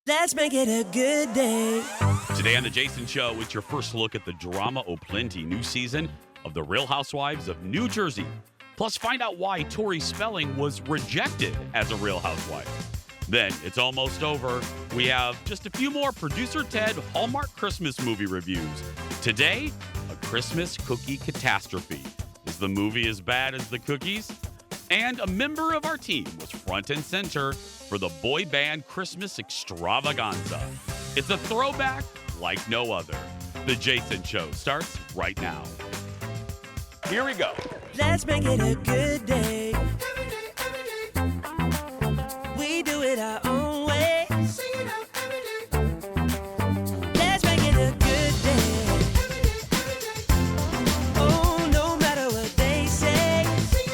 Let's make it a good day. Today on The Jason Show, it's your first look at the drama o'plenty new season of The Real Housewives of New Jersey. Plus, find out why Tori Spelling was rejected as a Real Housewife. Then, it's almost over. We have just a few more Producer Ted Hallmark Christmas movie reviews. Today, a Christmas cookie catastrophe. Is the movie as bad as the cookies? And a member of our team was front and center for the boy band Christmas extravaganza. It's a throwback like no other. The Jason Show starts right now. Here we go. Let's make it a good day. We do it our own way. Let's make it a good day. Oh, no matter what they say.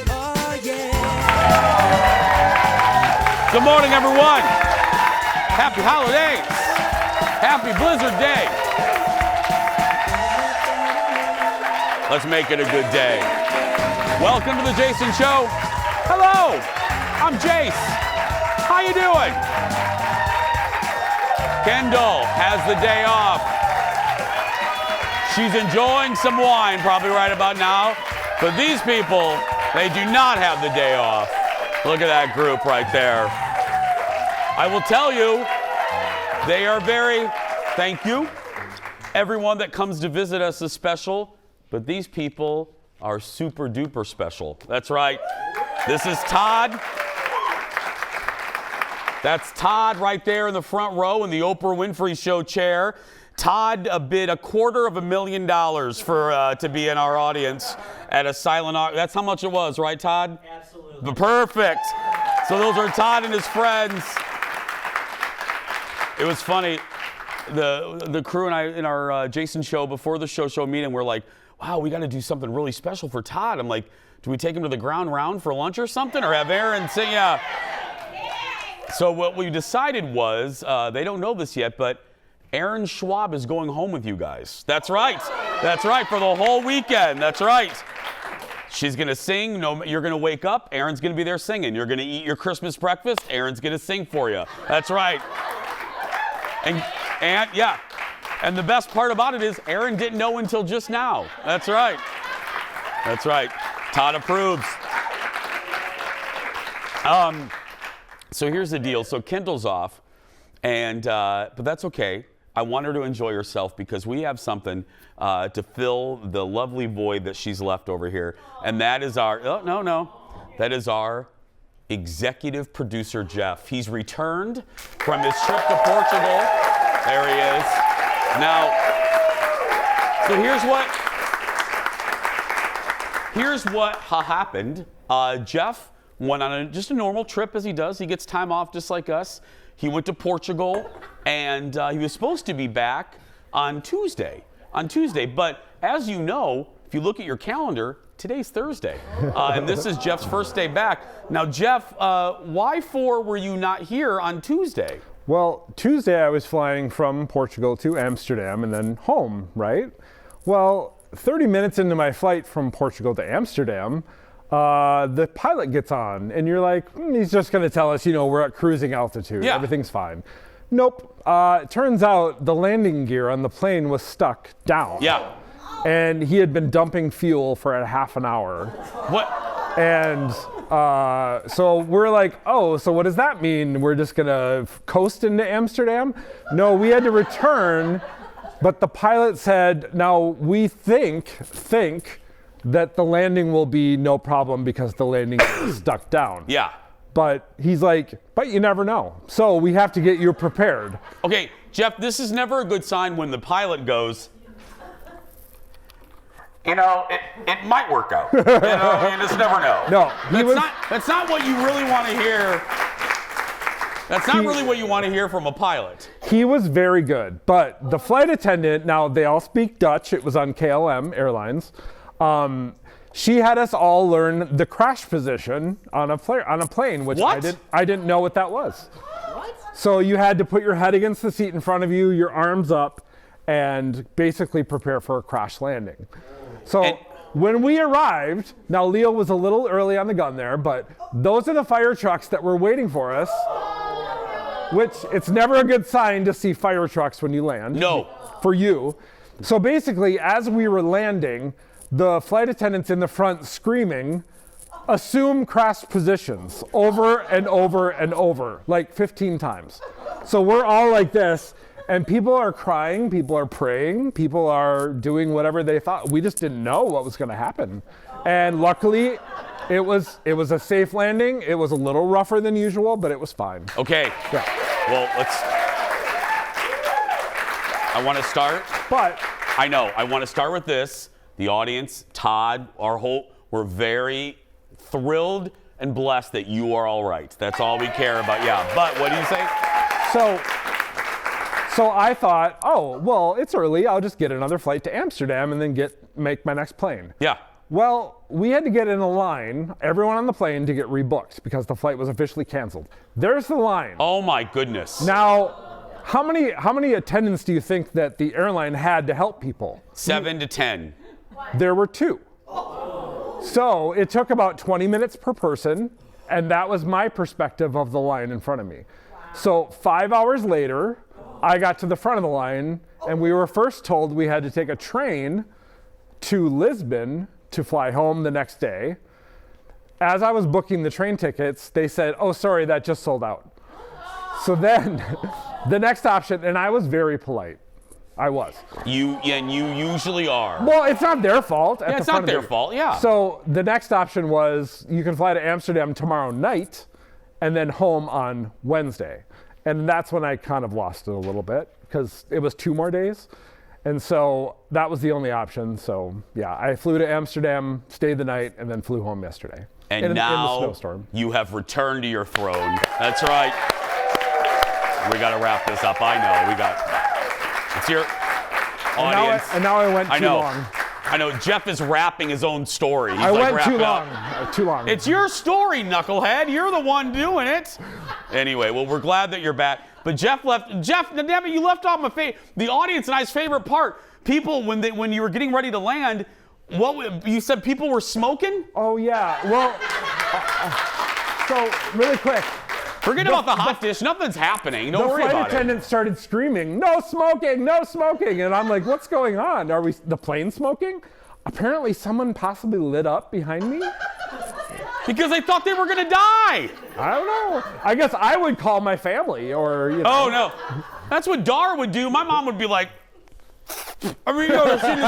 Oh, yeah. Good morning, everyone. Happy holidays. Happy Blizzard Day. Let's make it a good day. Welcome to the Jason Show. Hello, I'm Jace. How you doing? Kendall has the day off. She's enjoying some wine probably right about now. But these people, they do not have the day off. Look at that group right there. I will tell you, they are thank you. Everyone that comes to visit us is special, but these people are super duper special. That's right. This is Todd. That's Todd right there in the front row in the Oprah Winfrey Show chair. Todd bid $250,000 for to be in our audience at a silent auction. That's how much it was, right, Todd? Absolutely. Perfect. So those are Todd and his friends. It was funny. The crew and I in our Jason Show before the show meeting, we're like, wow, we got to do something really special for Todd. I'm like, do we take him to the ground round for lunch or something, or have Aaron sing? Yeah. So what we decided was, they don't know this yet, but Aaron Schwab is going home with you guys. That's right. That's right, for the whole weekend. That's right. She's going to sing. No, you're going to wake up. Aaron's going to be there singing. You're going to eat your Christmas breakfast. Aaron's going to sing for you. That's right. And yeah. And the best part about it is Aaron didn't know until just now. That's right. That's right. Todd approves. So here's the deal. So Kendall's off, and but that's okay. I want her to enjoy herself because we have something to fill the lovely void that she's left over here, and that is our that is our executive producer Jeff. He's returned from his trip to Portugal. There he is. Now, so here's what happened. Jeff went on just a normal trip as he does. He gets time off just like us. He went to Portugal, and he was supposed to be back on Tuesday. But as you know, if you look at your calendar, today's Thursday. And this is Jeff's first day back. Now, Jeff, why were you not here on Tuesday? Well, Tuesday I was flying from Portugal to Amsterdam and then home, right? Well, 30 minutes into my flight from Portugal to Amsterdam, the pilot gets on, and you're like, he's just going to tell us, we're at cruising altitude. Yeah. Everything's fine. Nope. It turns out the landing gear on the plane was stuck down. Yeah. And he had been dumping fuel for a half an hour. What? And so we're like, oh, so what does that mean? We're just going to coast into Amsterdam? No, we had to return. But the pilot said, now we think that the landing will be no problem because the landing is stuck down. Yeah. But he's like, but you never know. So we have to get you prepared. Okay, Jeff, this is never a good sign when the pilot goes, it might work out. You just never know. No, that's not what you really want to hear. That's not really what you want to hear from a pilot. He was very good, but the flight attendant, now they all speak Dutch. It was on KLM Airlines. She had us all learn the crash position on a plane, which what? I didn't know what that was. What? So you had to put your head against the seat in front of you, your arms up, and basically prepare for a crash landing. So when we arrived, now Leo was a little early on the gun there, but those are the fire trucks that were waiting for us. which it's never a good sign to see fire trucks when you land. No. For you. So basically, as we were landing, the flight attendants in the front screaming, assume crash positions over and over and over, like 15 times. So we're all like this, and people are crying, people are praying, people are doing whatever they thought. We just didn't know what was going to happen. And luckily, it was a safe landing. It was a little rougher than usual, but it was fine. Okay. Yeah. Well, I want to start. But I know. I want to start with this. The audience, Todd, our whole, we're very thrilled and blessed that you are all right. That's all we care about. Yeah. But what do you say? So I thought, oh, well, it's early. I'll just get another flight to Amsterdam and then make my next plane. Yeah. Well, we had to get in a line, everyone on the plane, to get rebooked because the flight was officially canceled. There's the line. Oh my goodness. Now, how many attendants do you think that the airline had to help people? 7 to 10. There were 2. So it took about 20 minutes per person, and that was my perspective of the line in front of me. So 5 hours later, I got to the front of the line, and we were first told we had to take a train to Lisbon to fly home the next day. As I was booking the train tickets, they said, oh, sorry, that just sold out. So then the next option, and I was very polite. I was. You usually are. Well, it's not their fault. Yeah, it's not their fault, yeah. So the next option was you can fly to Amsterdam tomorrow night and then home on Wednesday. And that's when I kind of lost it a little bit because it was 2 more days. And so that was the only option. So yeah, I flew to Amsterdam, stayed the night, and then flew home yesterday. And now in the snowstorm. You have returned to your throne. That's right. We got to wrap this up. I know. It's your audience. And now I went too long. I know. Jeff is rapping his own story. He's I like, went too wrap long. it up. Too long. It's your story, knucklehead. You're the one doing it. Anyway, well, we're glad that you're back. But Jeff, damn it, you left off the audience and I's favorite part. People, when you were getting ready to land, you said people were smoking? Oh, yeah. Well, so really quick. Forget about the hot dish. Nothing's happening. Don't worry The about flight attendant started screaming, no smoking, no smoking. And I'm like, what's going on? Are we the plane smoking? Apparently someone possibly lit up behind me. Because they thought they were going to die. I don't know. I guess I would call my family or, you know. Oh, no. That's what Dar would do. My mom would be like, she'd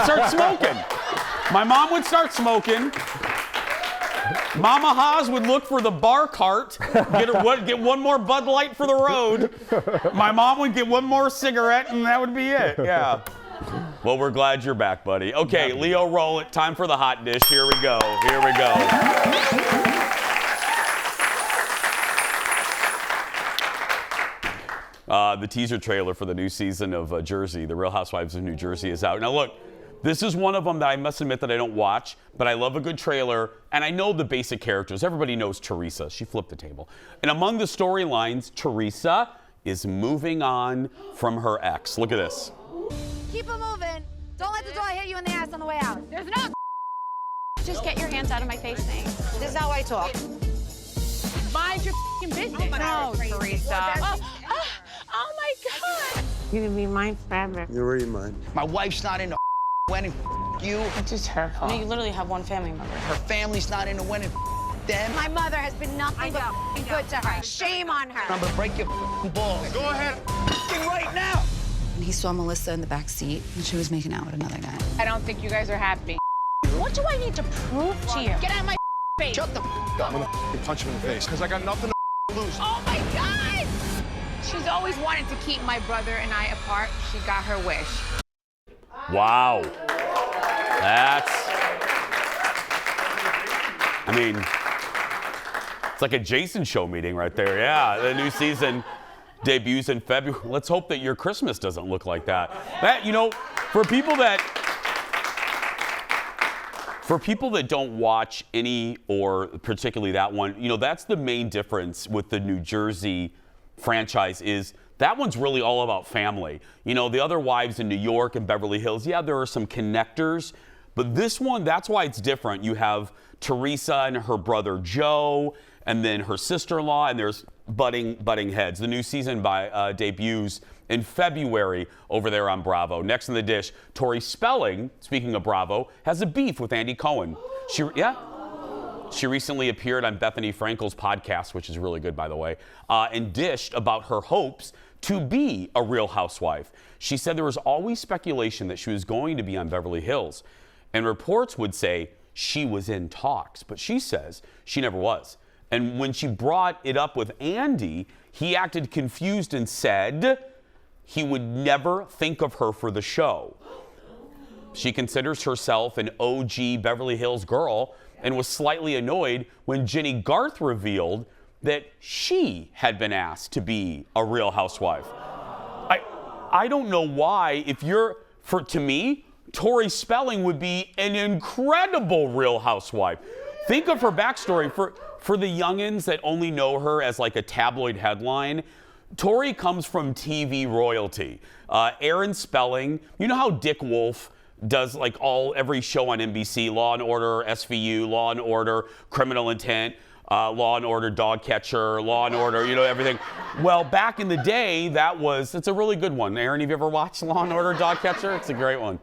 start smoking. My mom would start smoking. Mama Haas would look for the bar cart, get one more Bud Light for the road. My mom would get one more cigarette, and that would be it. Yeah. Well, we're glad you're back, buddy. Okay, Leo, roll it. Time for the hot dish. Here we go. The teaser trailer for the new season of Jersey, The Real Housewives of New Jersey, is out. Now, look. This is one of them that I must admit that I don't watch, but I love a good trailer, and I know the basic characters. Everybody knows Teresa. She flipped the table. And among the storylines, Teresa is moving on from her ex. Look at this. Keep it moving. Don't let the door hit you in the ass on the way out. There's no Just get your hands out of my face thing. This is how I talk. Mind your business. No, Teresa. Oh my God. You can be mine forever. You're already mine. My wife's not into wedding. You. It's just her fault. No, you literally have one family member. Her family's not into wedding. Them. My mother has been nothing but good to her. Shame on her. I'm gonna break your balls. Go ahead. Right now. He saw Melissa in the back seat, and she was making out with another guy. I don't think you guys are happy. What do I need to prove to you? Get out of my face. Shut the up. I'm gonna punch him in the face because I got nothing to lose. Oh my God! She's always wanted to keep my brother and I apart. She got her wish. Wow. It's like a Jason show meeting right there. Yeah, the new season debuts in February. Let's hope that your Christmas doesn't look like that. For people that don't watch any, or particularly that one, that's the main difference with the New Jersey franchise is that one's really all about family. The other wives in New York and Beverly Hills, yeah, there are some connectors, but this one, that's why it's different. You have Teresa and her brother Joe, and then her sister-in-law, and there's butting heads. The new season debuts in February over there on Bravo. Next in the dish, Tori Spelling, speaking of Bravo, has a beef with Andy Cohen. She recently appeared on Bethany Frankel's podcast, which is really good, by the way, and dished about her hopes to be a Real Housewife. She said there was always speculation that she was going to be on Beverly Hills, and reports would say she was in talks, but she says she never was. And when she brought it up with Andy, he acted confused and said he would never think of her for the show. She considers herself an OG Beverly Hills girl and was slightly annoyed when Jenny Garth revealed that she had been asked to be a Real Housewife. I don't know why. To me, Tori Spelling would be an incredible Real Housewife. Think of her backstory. For the youngins that only know her as like a tabloid headline, Tori comes from TV royalty. Aaron Spelling, you know how Dick Wolf does like every show on NBC, Law & Order, SVU, Law & Order, Criminal Intent, Law & Order, Dog Catcher, Law & Order, everything. Well, back in the day, it's a really good one. Aaron, have you ever watched Law & Order, Dog Catcher? It's a great one.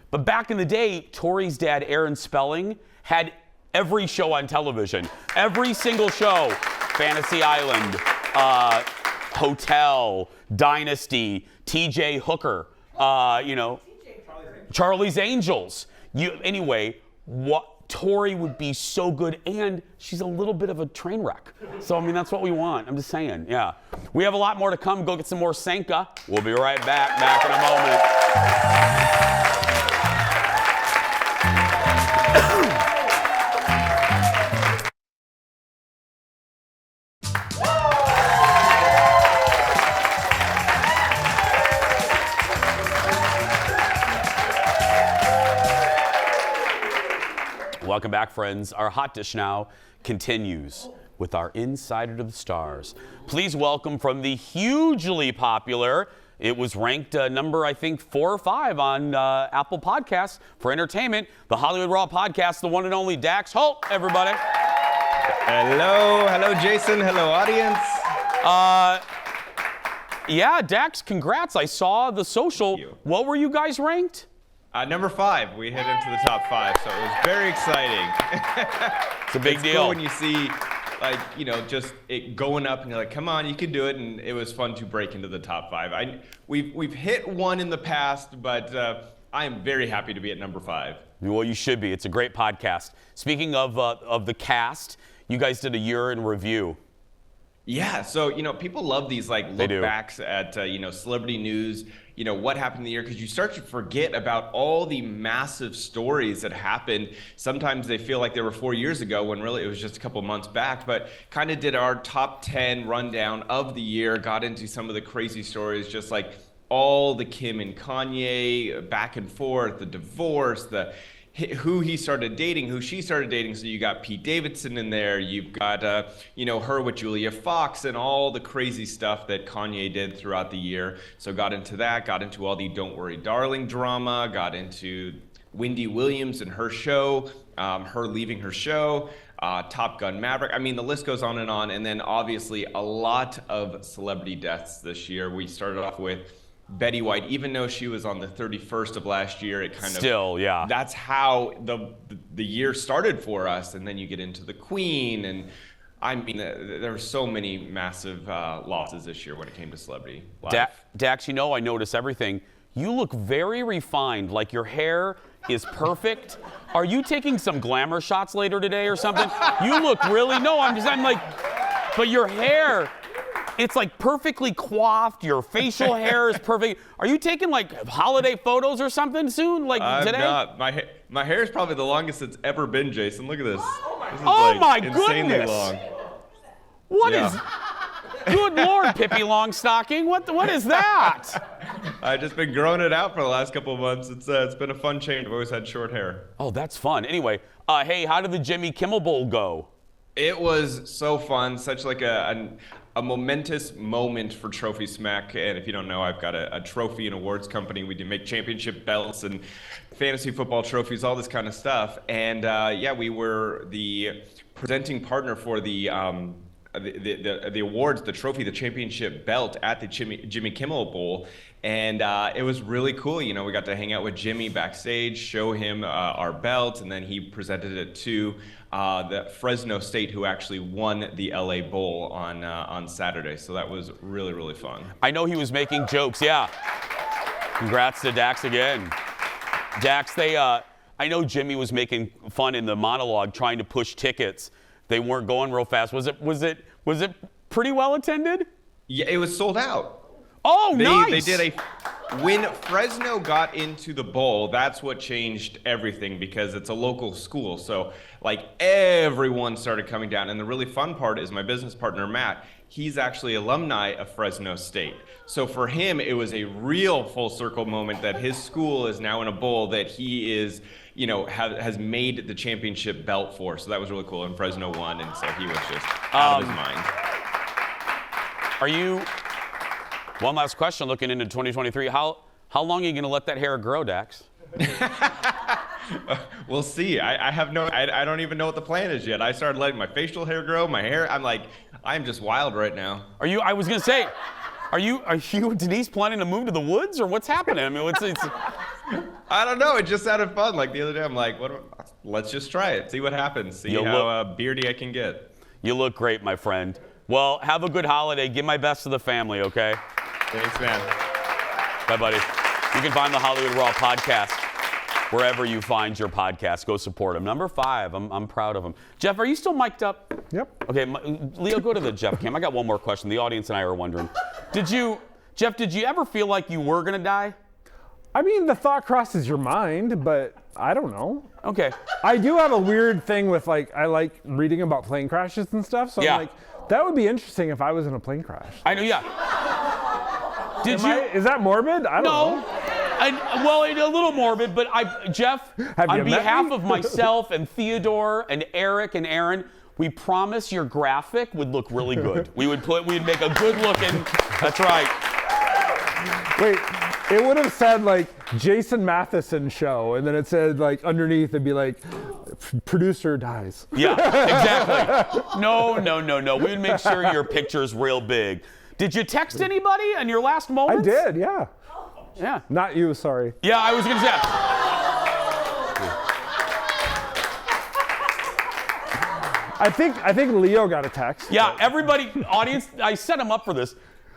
But back in the day, Tori's dad, Aaron Spelling, had every show on television. Every single show. Fantasy Island, Hotel, Dynasty, TJ Hooker, Charlie's Angels. Anyway, Tori would be so good, and she's a little bit of a train wreck. So, that's what we want. I'm just saying, yeah. We have a lot more to come. Go get some more Sanka. We'll be right back in a moment. Welcome back, friends. Our hot dish now continues with our Insider to the Stars. Please welcome from the hugely popular, it was ranked number, I think, 4 or 5 on Apple Podcasts for entertainment, the Hollywood Raw Podcast, the one and only Dax Holt, everybody. Hello, Jason. Hello, audience. Yeah, Dax, congrats. I saw the social. What were you guys ranked? Number 5. We hit into the top 5, so it was very exciting. It's a big deal. Cool when you see, just it going up, and you're like, come on, you can do it. And it was fun to break into the top 5. We've hit 1 in the past, but I am very happy to be at number 5. Well, you should be. It's a great podcast. Speaking of the cast, you guys did a year in review. Yeah, so people love these look backs at celebrity news, what happened in the year, because you start to forget about all the massive stories that happened. Sometimes they feel like they were 4 years ago when really it was just a couple months back, but kind of did our top 10 rundown of the year, got into some of the crazy stories, just like all the Kim and Kanye back and forth, the divorce, who he started dating, who she started dating. So you got Pete Davidson in there. You've got, her with Julia Fox and all the crazy stuff that Kanye did throughout the year. So got into that, got into all the Don't Worry Darling drama, got into Wendy Williams and her show, her leaving her show, Top Gun Maverick. The list goes on. And then obviously a lot of celebrity deaths this year. We started off with Betty White, even though she was on the 31st of last year, it kind of still, yeah. That's how the year started for us, and then you get into the Queen, and there were so many massive losses this year when it came to celebrity life. Dax, I notice everything. You look very refined, like your hair is perfect. Are you taking some glamour shots later today or something? You look but your hair. It's like perfectly coiffed. Your facial hair is perfect. Are you taking holiday photos or something soon, today? I'm not. My hair is probably the longest it's ever been, Jason. Look at this. This is my insanely goodness. long. What is? Good Lord, Pippi Longstocking. What is that? I've just been growing it out for the last couple of months. It's been a fun change. I've always had short hair. Oh, that's fun. Anyway, hey, how did the Jimmy Kimmel Bowl go? It was so fun. Such a momentous moment for Trophy Smack. And if you don't know, I've got a trophy and awards company. We do make championship belts and fantasy football trophies, all this kind of stuff. And we were the presenting partner for the the awards, the trophy, the championship belt at the Jimmy Kimmel Bowl. And it was really cool. You know, we got to hang out with Jimmy backstage, show him our belt, and then he presented it to the Fresno State, who actually won the LA Bowl on Saturday. So that was really, really fun. I know he was making jokes, yeah. Congrats to Dax again. Dax, I know Jimmy was making fun in the monologue trying to push tickets. They weren't going real fast. Was it pretty well attended? Yeah, it was sold out. Oh, nice. They did when Fresno got into the bowl, that's what changed everything because it's a local school. So like everyone started coming down. And the really fun part is my business partner, Matt, he's actually alumni of Fresno State. So for him, it was a real full circle moment that his school is now in a bowl that he is, you know, has made the championship belt for. So that was really cool. And Fresno won. And so he was just out of his mind. One last question looking into 2023. How long are you going to let that hair grow, Dax? We'll see. I don't even know what the plan is yet. I started letting my facial hair grow, my hair. I'm just wild right now. I was going to say, are you Denise planning to move to the woods or what's happening? I mean, it's I don't know. It just sounded fun. Like the other day, I'm like, let's just try it. See what happens. See how beardy I can get. You look great, my friend. Well, have a good holiday. Give my best to the family, okay? Thanks, man. Bye, buddy. You can find the Hollywood Raw podcast wherever you find your podcast. Go support him. Number 5. I'm proud of him. Jeff, are you still mic'd up? Yep. Okay, Leo, go to the Jeff cam. I got one more question. The audience and I are wondering. Jeff, did you ever feel like you were going to die? I mean, the thought crosses your mind, but I don't know. Okay. I do have a weird thing with, like, I like reading about plane crashes and stuff, so Yeah. I'm like, that would be interesting if I was in a plane crash. I know, yeah. Is that morbid? I don't know. Well, a little morbid, but Jeff, on behalf of myself and Theodore and Eric and Aaron, we promise your graphic would look really good. We'd make a good looking, that's right. Wait, it would have said like Jason Matheson show, and then it said like underneath it'd be like producer dies. Yeah, exactly. No. We would make sure your picture's real big. Did you text anybody in your last moments? I did, yeah. Yeah. Not you, sorry. Yeah, I was gonna say. I think Leo got a text. Yeah, everybody, audience, I set him up for this.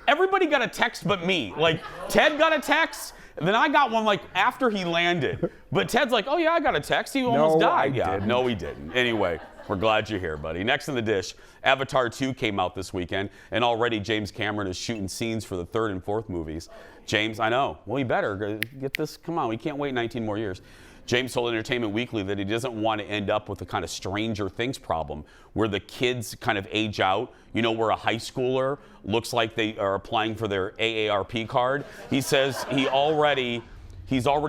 Everybody got a text but me. Like, Ted got a text, and then I got one like after he landed. But Ted's like, oh yeah, I got a text. He almost died. No, he didn't. Anyway, we're glad you're here, buddy. Next in the dish, Avatar 2 came out this weekend, and already James Cameron is shooting scenes for the 3rd and 4th movies. James, I know. Well, you better get this. Come on, we can't wait 19 more years. James told Entertainment Weekly that he doesn't want to end up with a kind of Stranger Things problem where the kids kind of age out, you know, where a high schooler looks like they are applying for their AARP card. He says he's already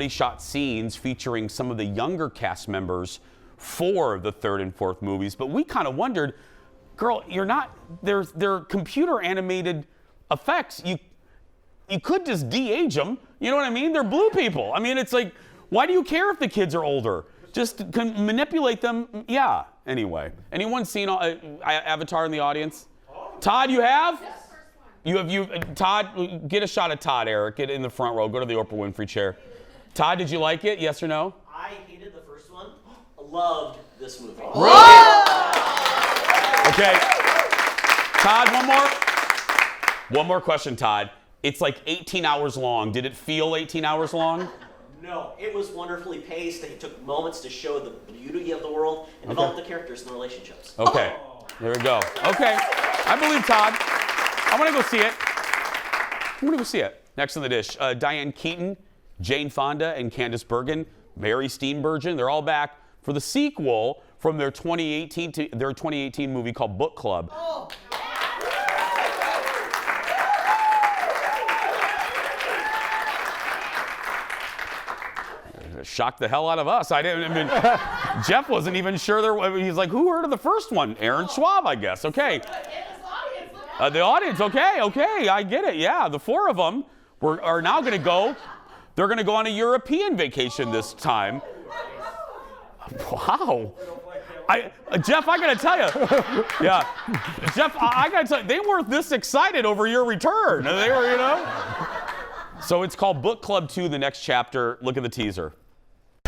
shot scenes featuring some of the younger cast members for the 3rd and 4th movies. But we kind of wondered, girl, they're computer animated effects. You could just de-age them. You know what I mean? They're blue people. I mean, it's like, why do you care if the kids are older? Just manipulate them. Yeah. Anyway, anyone seen Avatar in the audience? Todd, you have? Yes. Todd, get a shot of Todd, Eric. Get in the front row. Go to the Oprah Winfrey chair. Todd, did you like it? Yes or no? I hated the first one. Loved this movie. Okay. Todd, one more question, Todd. It's like 18 hours long. Did it feel 18 hours long? No, it was wonderfully paced. They took moments to show the beauty of the world and develop the characters and the relationships. Okay, there we go. Okay, I believe Todd. I want to go see it. I'm going to go see it. Next on the dish, Diane Keaton, Jane Fonda, and Candice Bergen, Mary Steenburgen. They're all back for the sequel from their 2018 movie called Book Club. Oh. Shocked the hell out of us. Jeff wasn't even sure he's like, who heard of the first one? Aaron Schwab, I guess. Okay. The audience, okay, I get it. Yeah, the 4 of them are now going to go. They're going to go on a European vacation this time. Wow. Jeff, I gotta tell you, yeah, Jeff, I gotta tell you, they weren't this excited over your return. They were, you know. So it's called Book Club 2, the next chapter. Look at the teaser.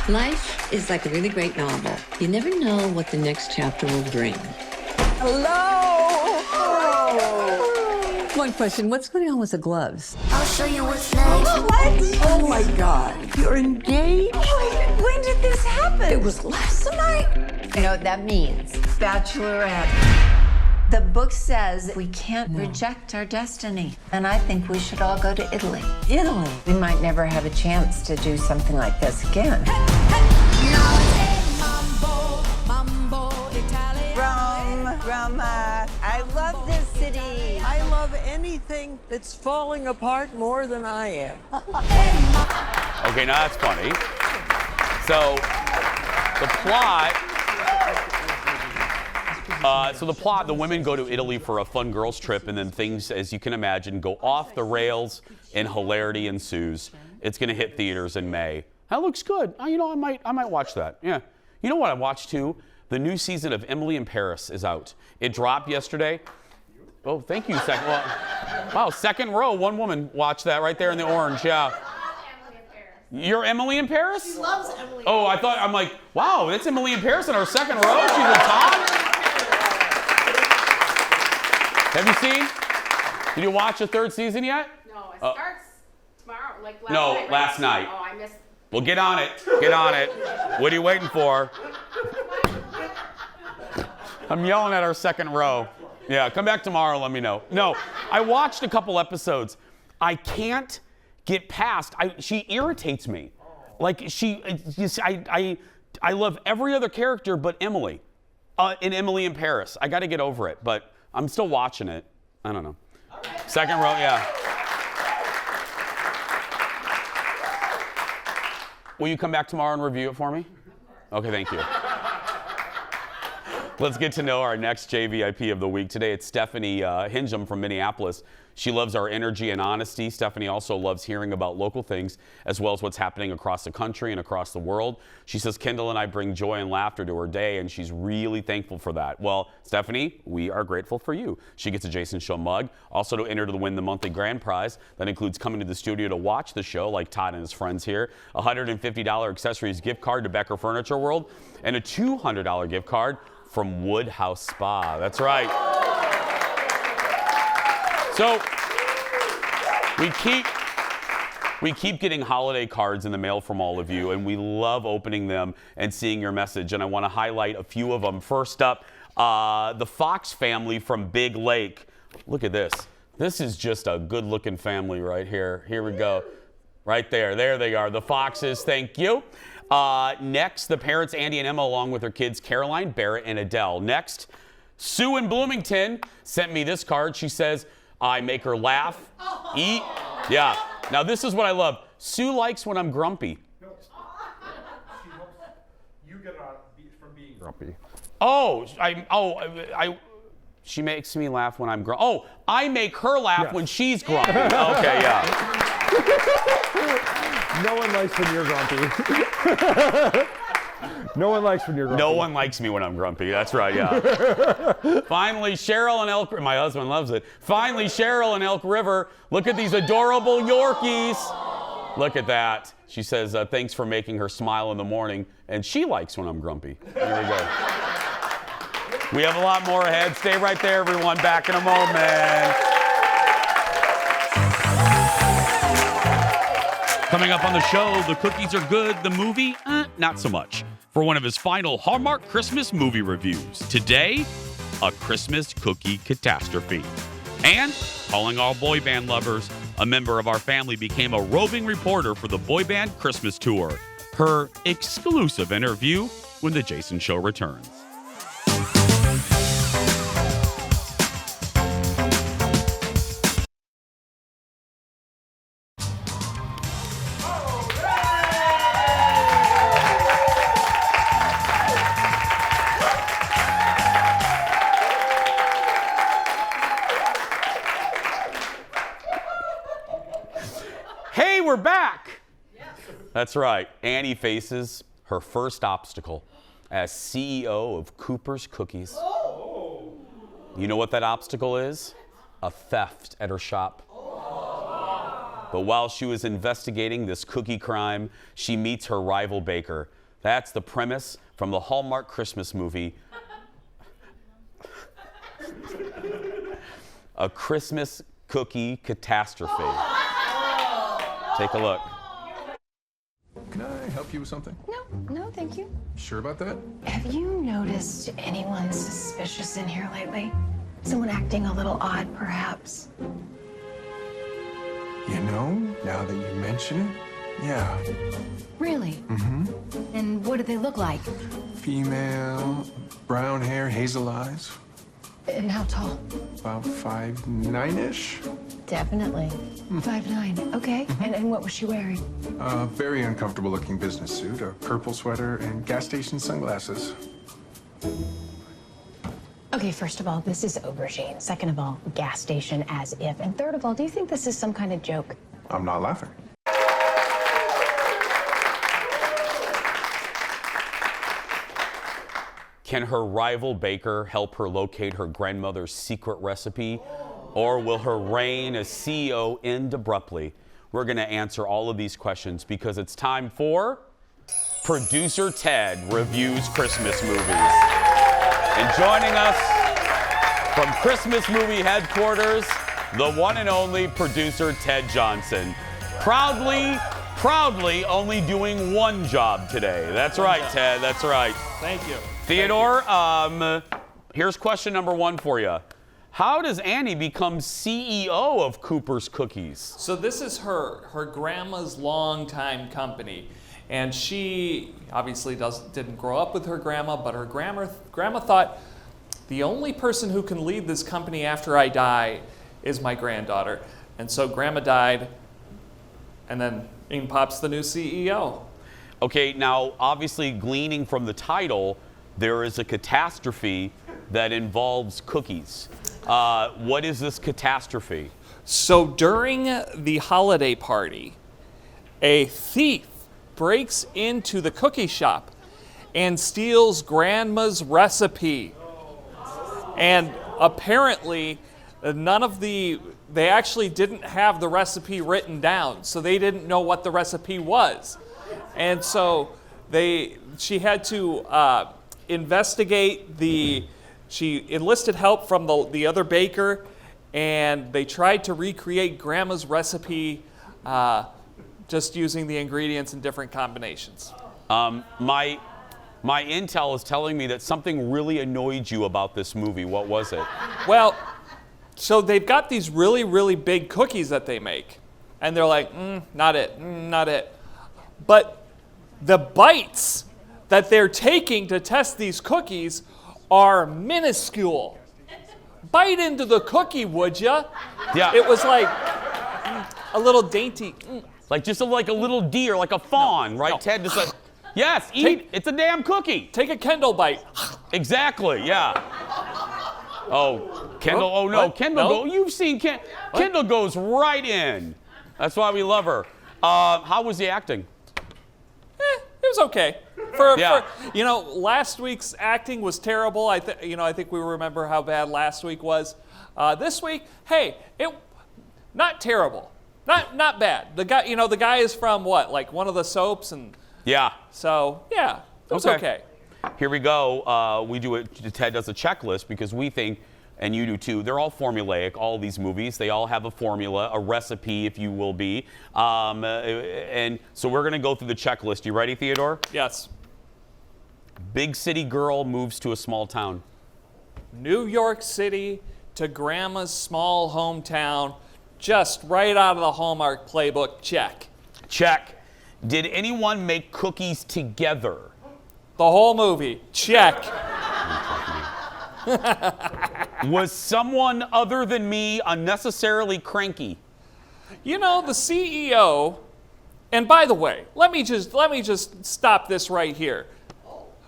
Life is like a really great novel. You never know what the next chapter will bring. Hello. Oh. One question, what's going on with the gloves? I'll show you what's next. What? Oh my God, you're engaged? When did this happen? It was last night. You know what that means? Bachelorette. The book says we can't reject our destiny. And I think we should all go to Italy. Italy? We might never have a chance to do something like this again. Roma. I love this city. I love anything that's falling apart more than I am. Okay, now that's funny. So the plot, the women go to Italy for a fun girls trip, and then things, as you can imagine, go off the rails and hilarity ensues. It's going to hit theaters in May. That looks good. You know, I might watch that. Yeah. You know what I watched too? The new season of Emily in Paris is out. It dropped yesterday. Oh, thank you, second. Well, wow, second row, one woman watched that right there in the orange. Yeah. You're Emily in Paris? She loves Emily. Oh, I'm like, wow, that's Emily in Paris in our second row. She's the top. Have you seen? Did you watch the third season yet? No, it starts tomorrow, like last night. No, right? last night. Oh, I missed. Well, get on it. Get on it. What are you waiting for? I'm yelling at our second row. Yeah, come back tomorrow, let me know. No, I watched a couple episodes. I can't get past. She irritates me. Like I love every other character but Emily. In Emily in Paris. I got to get over it, but I'm still watching it. I don't know. Second row, yeah. Will you come back tomorrow and review it for me? Okay, thank you. Let's get to know our next JVIP of the week. Today it's Stephanie Hingham from Minneapolis. She loves our energy and honesty. Stephanie also loves hearing about local things as well as what's happening across the country and across the world. She says Kendall and I bring joy and laughter to her day, and she's really thankful for that. Well, Stephanie, we are grateful for you. She gets a Jason Show mug. Also to enter to win the monthly grand prize. That includes coming to the studio to watch the show like Todd and his friends here. A $150 accessories gift card to Becker Furniture World and a $200 gift card from Woodhouse Spa. That's right. So we keep getting holiday cards in the mail from all of you, and we love opening them and seeing your message. And I want to highlight a few of them. First up, the Fox family from Big Lake. Look at this. This is just a good-looking family right here. Here we go. Right there. There they are. The Foxes. Thank you. Next, the parents, Andy and Emma, along with their kids, Caroline, Barrett, and Adele. Next, Sue in Bloomington sent me this card. She says, I make her laugh, eat. Yeah. Now, this is what I love. Sue likes when I'm grumpy. You get from being grumpy. She makes me laugh when I'm grumpy. Oh, I make her laugh when she's grumpy. Okay, yeah. No one likes when you're grumpy. No one likes when you're grumpy. No one likes me when I'm grumpy. That's right, yeah. Finally, Cheryl and Elk, my husband loves it. Finally, Cheryl and Elk River. Look at these adorable Yorkies. Look at that. She says, thanks for making her smile in the morning. And she likes when I'm grumpy. Here we go. We have a lot more ahead. Stay right there, everyone. Back in a moment. Coming up on the show, the cookies are good. The movie, not so much. For one of his final Hallmark Christmas movie reviews. Today, a Christmas cookie catastrophe. And, calling all boy band lovers, a member of our family became a roving reporter for the boy band Christmas tour. Her exclusive interview when The Jason Show returns. We're back. Yes. That's right. Annie faces her first obstacle. as CEO of Cooper's Cookies. You know what that obstacle is? A theft at her shop. But while she was investigating this cookie crime, she meets her rival baker. That's the premise from the Hallmark Christmas movie, A Christmas Cookie Catastrophe. Take a look. Can I help you with something? No, thank you. Sure about that? Have you noticed anyone suspicious in here lately? Someone acting a little odd, perhaps? You know, now that you mention it, yeah. Really? Mm-hmm. And what do they look like? Female, brown hair, hazel eyes. And how tall? About 5'9"-ish. Definitely. 5'9". Okay. And what was she wearing? A very uncomfortable looking business suit, a purple sweater, and gas station sunglasses. Okay, first of all, this is aubergine. Second of all, gas station as if. And third of all, do you think this is some kind of joke? I'm not laughing. Can her rival baker help her locate her grandmother's secret recipe? Or will her reign as CEO end abruptly? We're going to answer all of these questions because it's time for Producer Ted Reviews Christmas Movies. And joining us from Christmas Movie Headquarters, the one and only producer Ted Johnson. Proudly only doing one job today. That's right, Ted, that's right. Thank you. Theodore, here's question number one for you. How does Annie become CEO of Cooper's Cookies? So this is her grandma's longtime company. And she obviously didn't grow up with her grandma, but her grandma thought, the only person who can lead this company after I die is my granddaughter. And so grandma died, and then in pops the new CEO. Okay, now obviously gleaning from the title, there is a catastrophe that involves cookies. What is this catastrophe? So during the holiday party, a thief breaks into the cookie shop and steals grandma's recipe. And apparently, they actually didn't have the recipe written down, so they didn't know what the recipe was. And so she had to investigate she enlisted help from the other baker, and they tried to recreate grandma's recipe just using the ingredients in different combinations. My intel is telling me that something really annoyed you about this movie. What was it? Well, so they've got these really, really big cookies that they make. And they're like, not it. But the bites that they're taking to test these cookies are minuscule. Bite into the cookie, would ya? Yeah. It was like a little dainty. Like just like a little deer, like a fawn, right? No. Ted just like, yes, eat. It's a damn cookie. Take a Kendall bite. Exactly, yeah. Oh, Kendall, oh no, What? Kendall, No? you've seen Kendall goes right in. That's why we love her. How was the acting? It was okay. Last week's acting was terrible. I think we remember how bad last week was. This week, hey, not terrible, not bad. The guy is from what, like one of the soaps, and yeah. So yeah, it was okay. Here we go. Ted does a checklist because we think, and you do too, they're all formulaic, all these movies. They all have a formula, a recipe, if you will be. And so we're going to go through the checklist. You ready, Theodore? Yes. Big city girl moves to a small town. New York City to grandma's small hometown, just right out of the Hallmark playbook. Check. Check. Did anyone make cookies together? The whole movie. Check. Was someone other than me unnecessarily cranky? You know, the CEO, and by the way, let me just stop this right here.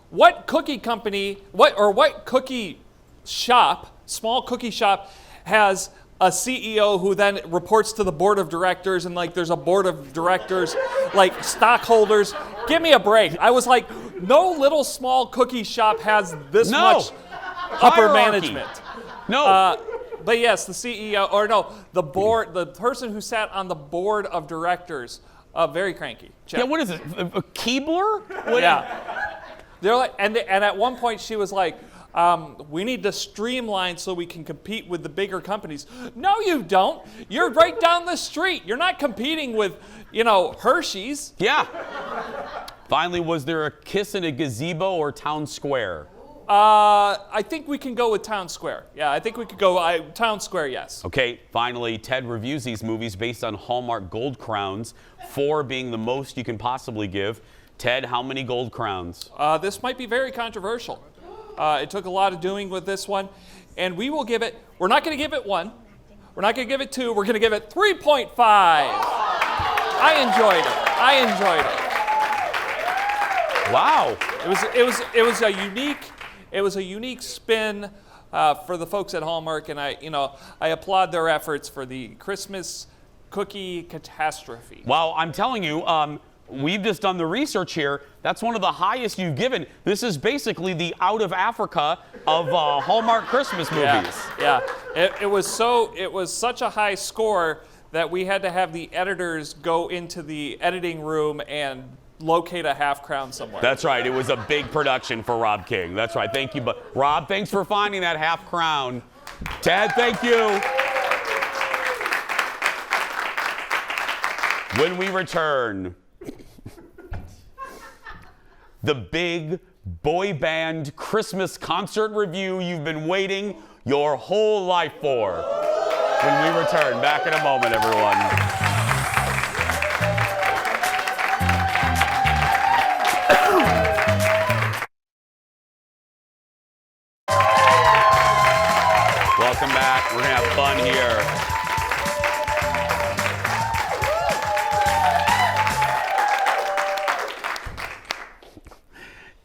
What cookie company, what cookie shop, small cookie shop, has a CEO who then reports to the board of directors, and like there's a board of directors, like stockholders, Give me a break. I was like, no little small cookie shop has this much upper Hierarchy. management. No. But yes, the CEO, or no, the board, the person who sat on the board of directors, very cranky. Check. Yeah, what is it? A Keebler? What Yeah. They're like, and at one point she was like, we need to streamline so we can compete with the bigger companies. No, you don't. You're right down the street. You're not competing with, Hershey's. Yeah. Finally, was there a kiss in a gazebo or town square? I think we can go with Town Square. Yeah, I think we could go Town Square, yes. Okay, finally, Ted reviews these movies based on Hallmark gold crowns, 4 being the most you can possibly give. Ted, how many gold crowns? This might be very controversial. It took a lot of doing with this one, and we will give it, we're not going to give it 1. We're not going to give it 2. We're going to give it 3.5. I enjoyed it. Wow. It was a unique spin for the folks at Hallmark, and I applaud their efforts for the Christmas cookie catastrophe. Wow, I'm telling you, we've just done the research here. That's one of the highest you've given. This is basically the Out of Africa of Hallmark Christmas movies. Yeah. It was such a high score that we had to have the editors go into the editing room and locate a half crown somewhere. That's right. It was a big production for Rob King. That's right. Thank you. But Rob, thanks for finding that half crown. Ted, thank you. When we return, the big boy band Christmas concert review you've been waiting your whole life for. When we return, back in a moment, everyone. Welcome back. We're going to have fun here.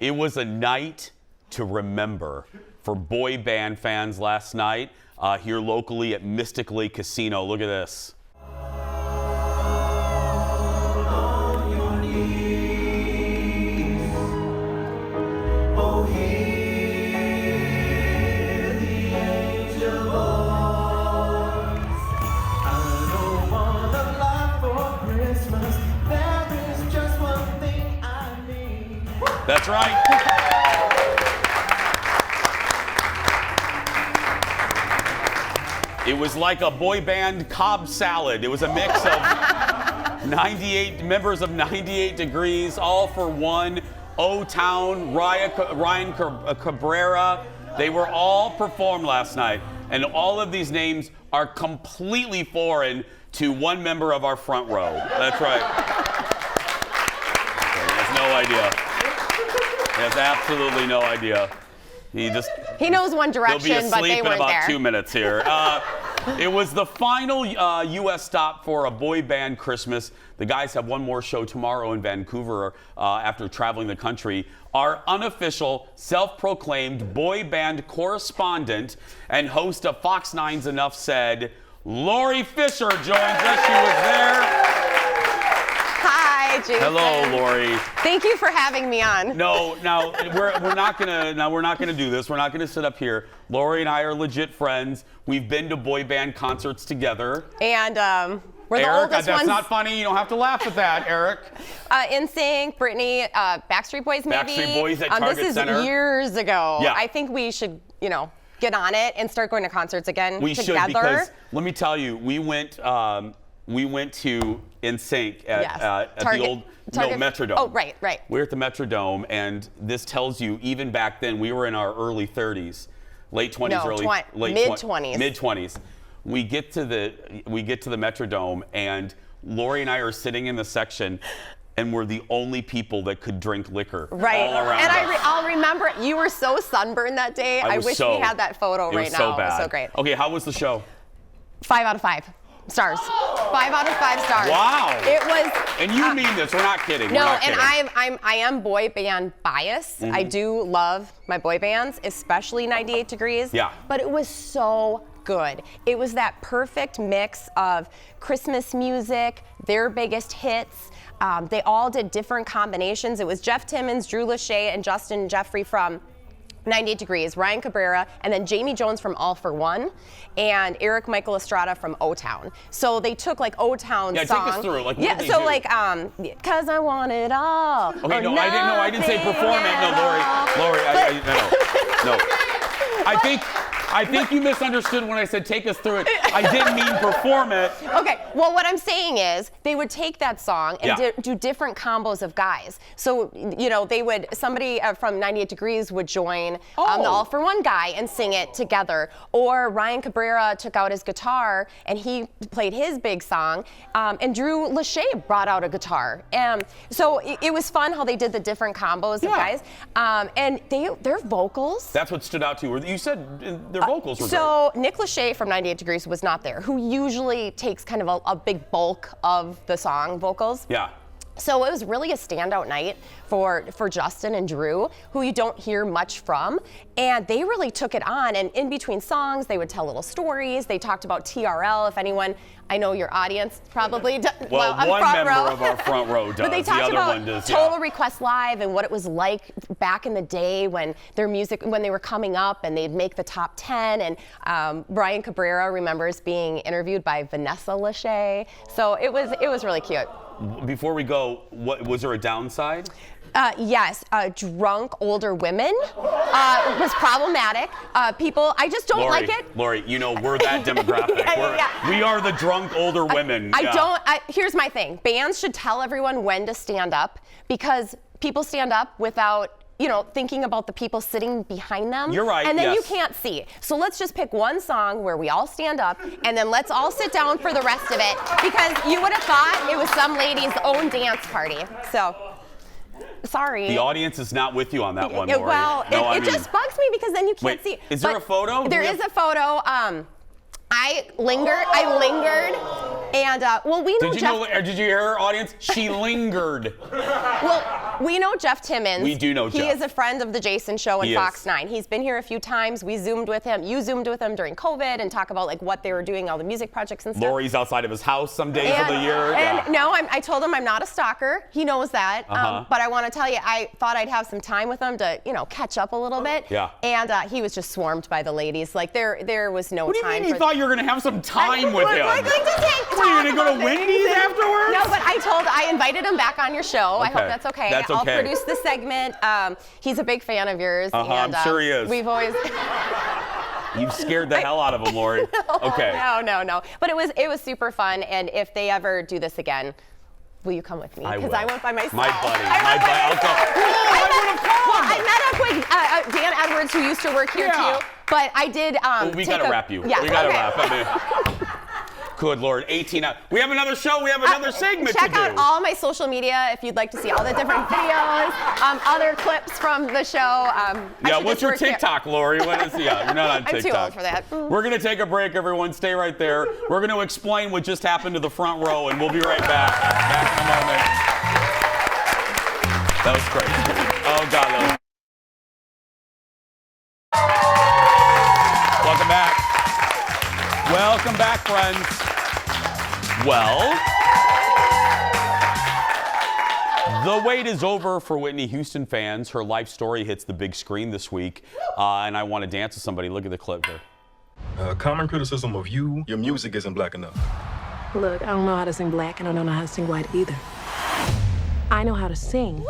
It was a night to remember for boy band fans last night here locally at Mystic Lake Casino. Look at this. That's right. It was like a boy band Cobb salad. It was a mix of 98 members of 98 Degrees, all for one. O-Town, Ryan Cabrera. They were all performed last night. And all of these names are completely foreign to one member of our front row. That's right. He has no idea. He has absolutely no idea. He knows One Direction, but they weren't there. He'll be asleep in about 2 minutes here. It was the final U.S. stop for a boy band Christmas. The guys have one more show tomorrow in Vancouver after traveling the country. Our unofficial, self-proclaimed boy band correspondent and host of Fox 9's Enough Said, Lori Fisher joins us. She was there. Hi, Jason. Hello, Lori. Thank you for having me on. No, now we're not gonna do this. We're not gonna sit up here. Lori and I are legit friends. We've been to boy band concerts together. And we're the Eric, oldest that's ones. not funny. You don't have to laugh at that, Eric. NSYNC, Britney, Backstreet Boys, maybe. Backstreet Boys at Target Center. This is years ago. Yeah. I think we should, get on it and start going to concerts again We together. should, because let me tell you, we went to NSYNC at the old Metrodome. Oh, right. We're at the Metrodome, and this tells you, even back then, we were in our early 30s, late 20s, mid-20s. Mid-20s. We get to the Metrodome, and Lori and I are sitting in the section, and we're the only people that could drink liquor all around and us. I'll remember it. You were so sunburned that day. I wish we had that photo right now. So bad. It was so great. Okay, how was the show? 5 out of 5 stars. 5 out of 5 stars. Wow. It was. And you mean this? We're not kidding. No, we're not and kidding. I am boy band biased. Mm-hmm. I do love my boy bands, especially 98 Degrees. Yeah. But it was so good. It was that perfect mix of Christmas music, their biggest hits, They all did different combinations. It was Jeff Timmons, Drew Lachey, and Justin Jeffrey from 98 Degrees, Ryan Cabrera, and then Jamie Jones from All for One, and Eric Michael Estrada from O-Town. So they took like O-Town song. Take us through. Like, what yeah, did they so do? like, cause I want it all. Okay, no, I didn't say perform it. No, Lori, no. I think you misunderstood when I said take us through it. I didn't mean perform it. Okay, well, what I'm saying is they would take that song and do different combos of guys. So, you know, somebody from 98 Degrees would join the All for One guy and sing it together. Or Ryan Cabrera took out his guitar and he played his big song. And Drew Lachey brought out a guitar. So it was fun how they did the different combos of guys. And their vocals. That's what stood out to you. You said their vocals were So Nick Lachey from 98 Degrees was not there, who usually takes kind of a big bulk of the song vocals. Yeah. So it was really a standout night for Justin and Drew, who you don't hear much from. And they really took it on. And in between songs, they would tell little stories. They talked about TRL. If anyone, I know your audience probably does. Well, one front member row. of our front row does. But they talked the other about one does, Total Request Live and what it was like back in the day when their music, when they were coming up and they'd make the top 10. And Brian Cabrera remembers being interviewed by Vanessa Lachey. So it was really cute. Before we go, was there a downside? Yes, drunk older women was problematic. People, I just don't like it. Lori, you know, we're that demographic. We are the drunk older women. Here's my thing. Bands should tell everyone when to stand up because people stand up without thinking about the people sitting behind them. You're right, And then you can't see. So let's just pick one song where we all stand up and then let's all sit down for the rest of it because you would have thought it was some lady's own dance party. So, sorry. The audience is not with you on that one, Lori. Well, it just bugs me because then you can't see. Is there a photo? There is a photo. I lingered, and we know Did you hear her, audience? She lingered. Well, we know Jeff Timmons. We do know Jeff. He is a friend of the Jason Show and Fox 9. He's been here a few times. We Zoomed with him. You Zoomed with him during COVID and talk about like what they were doing, all the music projects and stuff. Lori's outside of his house some days of the year. No, I told him I'm not a stalker. He knows that. But I want to tell you, I thought I'd have some time with him to, catch up a little bit. Yeah. And he was just swarmed by the ladies. Like there was no time. What do you mean you thought you were gonna have some time with him? We're going to take time. What, are you gonna go to Wendy's afterwards? No, but I invited him back on your show. Okay. I hope that's okay. That's I'll okay. produce the segment. He's a big fan of yours. And, I'm sure he is. We've always. You've scared the hell out of him, Lori. Okay. No. But it was super fun. And if they ever do this again, will you come with me? Because I went by myself. My buddy. I'll go. I met up with Dan Edwards, who used to work here too. But I did. We gotta wrap you. Yeah, we gotta wrap. I mean, good Lord, 18 hours. We have another show. We have another segment to do. Check out all my social media if you'd like to see all the different videos, other clips from the show. What's your TikTok, Lori? What is? You're not on TikTok. I'm too old for that. We're gonna take a break, everyone. Stay right there. We're gonna explain what just happened to the front row, and we'll be right back. Back in a moment. That was crazy. Oh God, that was. Welcome back. Welcome back, friends. Well, the wait is over for Whitney Houston fans. Her life story hits the big screen this week, and I want to dance with somebody. Look at the clip here. Common criticism of you, your music isn't black enough. Look, I don't know how to sing black, and I don't know how to sing white either. I know how to sing.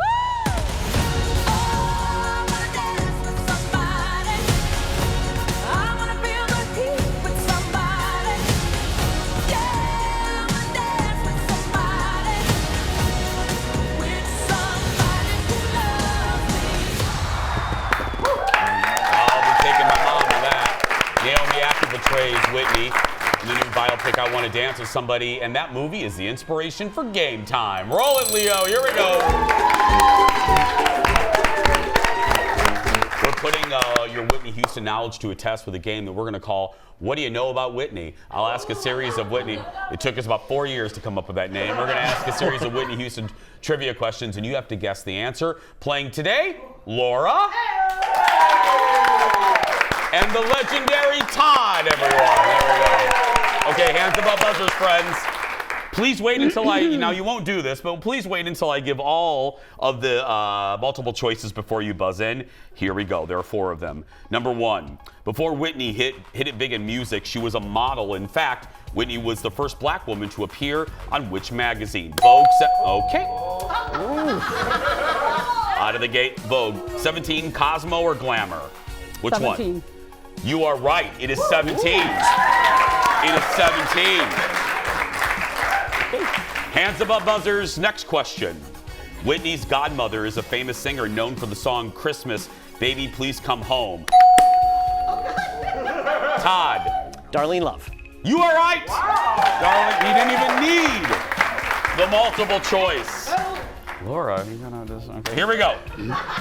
Portrays Whitney in the new biopic I Want to Dance with Somebody, and that movie is the inspiration for Game Time. Roll it, Leo. Here we go. We're putting your Whitney Houston knowledge to a test with a game that we're going to call What Do You Know About Whitney? I'll ask a series of Whitney. It took us about 4 years to come up with that name. We're going to ask a series of Whitney Houston trivia questions, and you have to guess the answer. Playing today, Laura. And the legendary Todd, everyone. There we go. Okay, hands above buzzers, friends. Please wait until now you won't do this, but please wait until I give all of the multiple choices before you buzz in. Here we go. There are 4 of them. Number 1, before Whitney hit it big in music, she was a model. In fact, Whitney was the first black woman to appear on which magazine? Vogue. Okay. Out of the gate, Vogue. 17, Cosmo or Glamour? Which 17. one? You are right. It is 17. It is 17. Hands above buzzers. Next question. Whitney's godmother is a famous singer known for the song Christmas, Baby Please Come Home. Todd. Darlene Love. You are right. Darling, you didn't even need the multiple choice. Laura, you gonna just, okay. Here we go.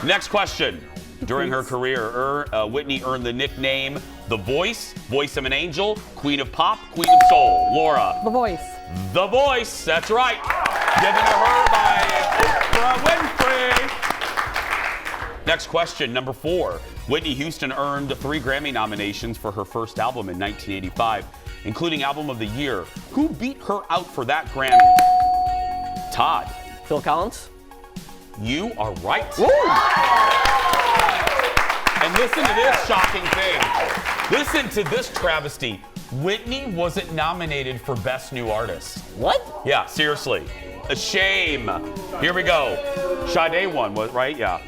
Next question. During her career, Whitney earned the nickname The Voice, Voice of an Angel, Queen of Pop, Queen of Soul. Laura. The Voice. The Voice, that's right. Given to her by Oprah Winfrey. Next question, number 4. Whitney Houston earned 3 Grammy nominations for her first album in 1985, including Album of the Year. Who beat her out for that Grammy? Todd. Phil Collins. You are right. Woo! And listen to this shocking thing. Listen to this travesty. Whitney wasn't nominated for Best New Artist. What? Yeah, seriously. A shame. Here we go. Sade won, right? Yeah.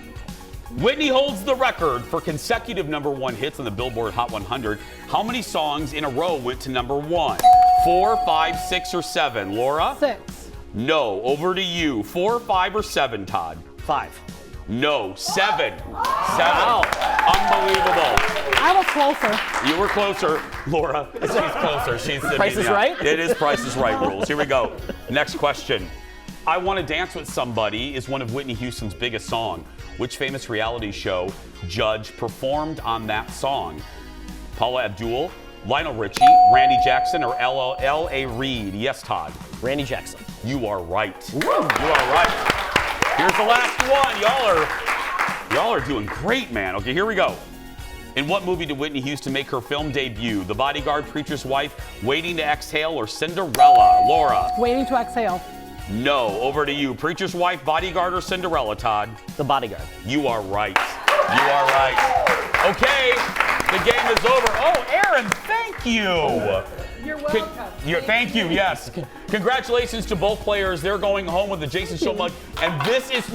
Whitney holds the record for consecutive #1 hits on the Billboard Hot 100. How many songs in a row went to #1? 4, 5, 6, or 7? Laura? 6. No. Over to you. 4, 5, or 7, Todd? 5. No. 7. 7. Wow. Unbelievable. I was closer. You were closer, Laura. She's closer. Price is Right? It is Price is Right rules. Here we go. Next question. I Want to Dance with Somebody is one of Whitney Houston's biggest songs. Which famous reality show judge performed on that song? Paula Abdul, Lionel Richie, Randy Jackson, or L.A. Reid? Yes, Todd. Randy Jackson. You are right. You are right. Here's the last one. Y'all are doing great, man. Okay, here we go. In what movie did Whitney Houston make her film debut? The Bodyguard, Preacher's Wife, Waiting to Exhale, or Cinderella? Laura. Waiting to Exhale. No. Over to you. Preacher's Wife, Bodyguard, or Cinderella, Todd? The Bodyguard. You are right. You are right. Okay, the game is over. Oh, Aaron, thank you. You're welcome. Thank you, yes. Congratulations to both players. They're going home with the Jason Show mug. And this is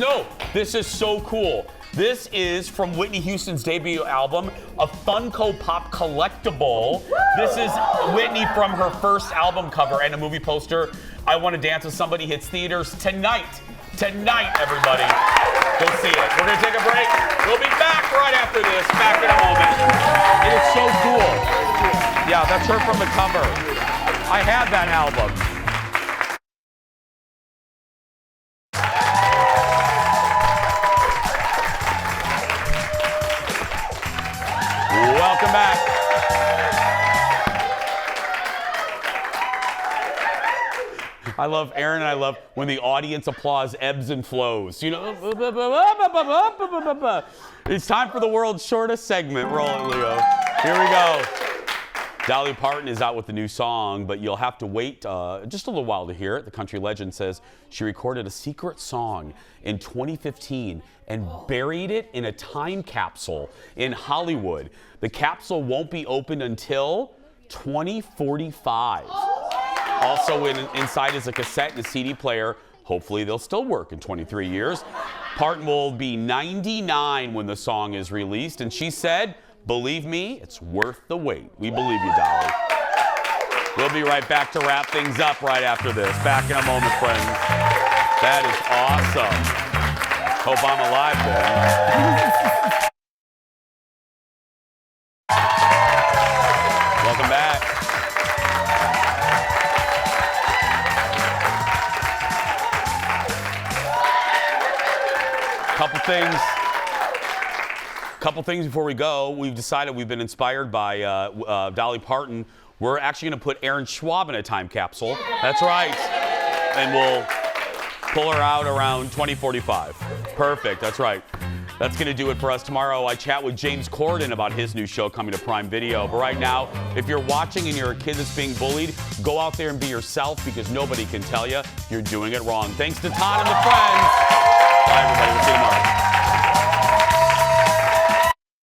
so cool. This is from Whitney Houston's debut album, a Funko Pop collectible. This is Whitney from her first album cover and a movie poster. I Want to Dance with Somebody hits theaters tonight. Tonight, everybody. Go see it. We're going to take a break. We'll be back right after this. Back in a moment. It is so cool. Yeah, that's her from the cover. I had that album. Welcome back. I love Aaron, and I love when the audience applause ebbs and flows. You know, it's time for the world's shortest segment. Roll it, Leo. Here we go. Dolly Parton is out with a new song, but you'll have to wait just a little while to hear it. The country legend says she recorded a secret song in 2015 and buried it in a time capsule in Hollywood. The capsule won't be opened until 2045. Also inside is a cassette and a CD player. Hopefully they'll still work in 23 years. Parton will be 99 when the song is released, and she said, believe me, it's worth the wait. We believe you, Dolly. We'll be right back to wrap things up right after this. Back in a moment, friends. That is awesome. Hope I'm alive then. Welcome back. Couple things before we go. We've decided we've been inspired by Dolly Parton. We're actually going to put Aaron Schwab in a time capsule. That's right. And we'll pull her out around 2045. Perfect. That's right. That's going to do it for us tomorrow. I chat with James Corden about his new show coming to Prime Video. But right now, if you're watching and you're a kid that's being bullied, go out there and be yourself because nobody can tell you you're doing it wrong. Thanks to Todd and the friends. Bye, everybody. We'll see you tomorrow.